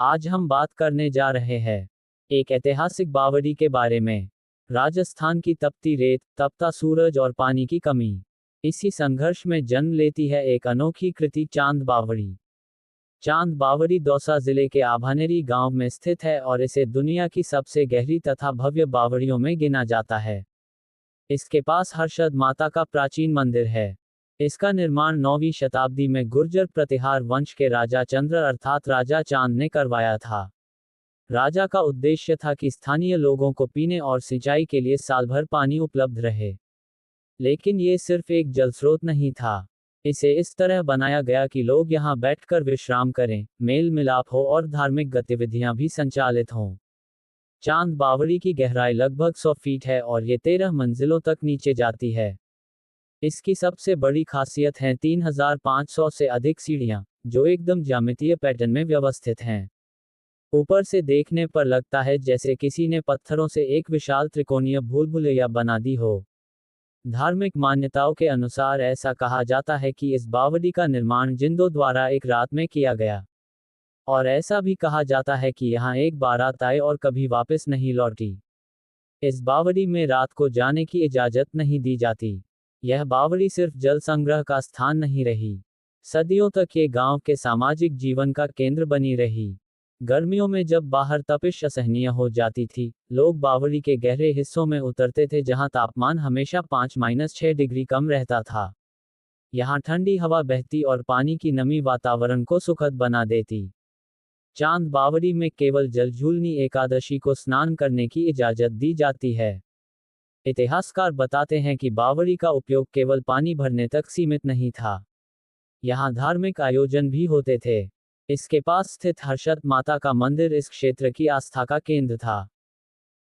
आज हम बात करने जा रहे हैं एक ऐतिहासिक बावड़ी के बारे में। राजस्थान की तपती रेत, तपता सूरज और पानी की कमी, इसी संघर्ष में जन्म लेती है एक अनोखी कृति, चांद बावड़ी। चांद बावड़ी दौसा जिले के आभानेरी गांव में स्थित है और इसे दुनिया की सबसे गहरी तथा भव्य बावड़ियों में गिना जाता है। इसके पास हर्षद माता का प्राचीन मंदिर है। इसका निर्माण 9वीं शताब्दी में गुर्जर प्रतिहार वंश के राजा चंद्र अर्थात राजा चांद ने करवाया था। राजा का उद्देश्य था कि स्थानीय लोगों को पीने और सिंचाई के लिए साल भर पानी उपलब्ध रहे। लेकिन ये सिर्फ एक जलस्रोत नहीं था। इसे इस तरह बनाया गया कि लोग यहाँ बैठकर विश्राम करें, मेल मिलाप हो और धार्मिक गतिविधियां भी संचालित हों। चांद बावड़ी की गहराई लगभग 100 फीट है और ये 13 मंजिलों तक नीचे जाती है। इसकी सबसे बड़ी खासियत है 3500 से अधिक सीढ़ियां, जो एकदम ज्यामितीय पैटर्न में व्यवस्थित हैं। ऊपर से देखने पर लगता है जैसे किसी ने पत्थरों से एक विशाल त्रिकोणीय भूलभुलैया बना दी हो। धार्मिक मान्यताओं के अनुसार ऐसा कहा जाता है कि इस बावड़ी का निर्माण जिंदों द्वारा एक रात में किया गया। और ऐसा भी कहा जाता है कि यहाँ एक बारात आई और कभी वापस नहीं लौटी। इस बावड़ी में रात को जाने की इजाजत नहीं दी जाती। यह बावड़ी सिर्फ जल संग्रह का स्थान नहीं रही, सदियों तक ये गांव के सामाजिक जीवन का केंद्र बनी रही। गर्मियों में जब बाहर तपिश असहनीय हो जाती थी, लोग बावड़ी के गहरे हिस्सों में उतरते थे जहां तापमान हमेशा 5-6 डिग्री कम रहता था। यहाँ ठंडी हवा बहती और पानी की नमी वातावरण को सुखद बना देती। चांद बावड़ी में केवल जलझूलनी एकादशी को स्नान करने की इजाजत दी जाती है। इतिहासकार बताते हैं कि बावड़ी का उपयोग केवल पानी भरने तक सीमित नहीं था। यहाँ धार्मिक आयोजन भी होते थे। इसके पास स्थित हर्षद माता का मंदिर इस क्षेत्र की आस्था का केंद्र था।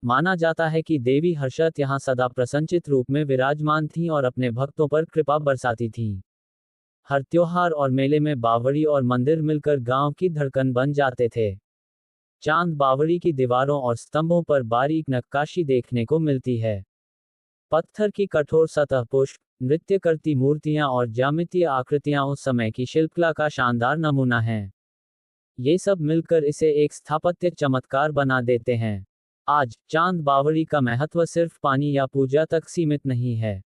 माना जाता है कि देवी हर्षद यहाँ सदा प्रसन्नचित रूप में विराजमान थीं और अपने भक्तों पर कृपा बरसाती थीं। हर त्योहार और मेले में बावड़ी और मंदिर मिलकर गांव की धड़कन बन जाते थे। चांद बावड़ी की दीवारों और स्तंभों पर बारीक नक्काशी देखने को मिलती है। पत्थर की कठोर सतह, पुष्प, नृत्य करती मूर्तियां और ज्यामितीय आकृतियां उस समय की शिल्पकला का शानदार नमूना हैं। ये सब मिलकर इसे एक स्थापत्य चमत्कार बना देते हैं। आज चांद बावड़ी का महत्व सिर्फ पानी या पूजा तक सीमित नहीं है।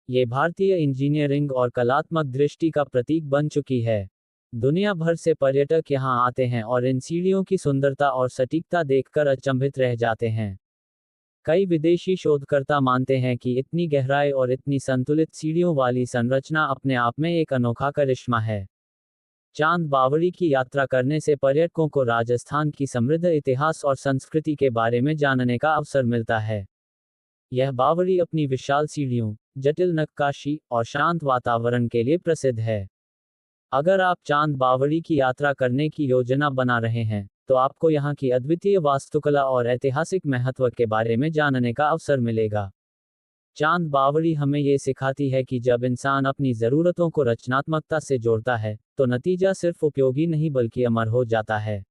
ये भारतीय इंजीनियरिंग और कलात्मक दृष्टि का प्रतीक बन चुकी है। दुनिया भर से पर्यटक यहाँ आते हैं और इन सीढ़ियों की सुंदरता और सटीकता देखकर अचंभित रह जाते हैं। कई विदेशी शोधकर्ता मानते हैं कि इतनी गहराई और इतनी संतुलित सीढ़ियों वाली संरचना अपने आप में एक अनोखा करिश्मा है। चांद बावड़ी की यात्रा करने से पर्यटकों को राजस्थान की समृद्ध इतिहास और संस्कृति के बारे में जानने का अवसर मिलता है। यह बावड़ी अपनी विशाल सीढ़ियों, जटिल नक्काशी और शांत वातावरण के लिए प्रसिद्ध है। अगर आप चांद बावड़ी की यात्रा करने की योजना बना रहे हैं, तो आपको यहाँ की अद्वितीय वास्तुकला और ऐतिहासिक महत्व के बारे में जानने का अवसर मिलेगा। चांद बावड़ी हमें ये सिखाती है कि जब इंसान अपनी ज़रूरतों को रचनात्मकता से जोड़ता है, तो नतीजा सिर्फ उपयोगी नहीं बल्कि अमर हो जाता है।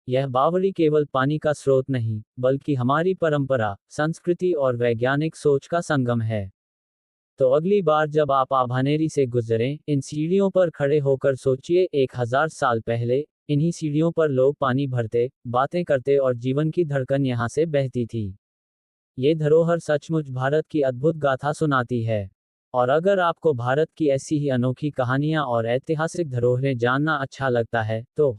यह बावड़ी केवल पानी का स्रोत नहीं, बल्कि हमारी परंपरा, संस्कृति और वैज्ञानिक सोच का संगम है। तो अगली बार जब आप आभानेरी से गुजरें, इन सीढ़ियों पर खड़े होकर सोचिए, 1000 साल पहले इन्हीं सीढ़ियों पर लोग पानी भरते, बातें करते और जीवन की धड़कन यहाँ से बहती थी। ये धरोहर सचमुच भारत की अद्भुत गाथा सुनाती है। और अगर आपको भारत की ऐसी ही अनोखी कहानियाँ और ऐतिहासिक धरोहरें जानना अच्छा लगता है, तो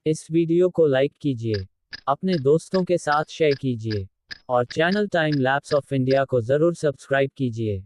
इस वीडियो को लाइक कीजिए, अपने दोस्तों के साथ शेयर कीजिए और channel time lapse of India को ज़रूर सब्सक्राइब कीजिए।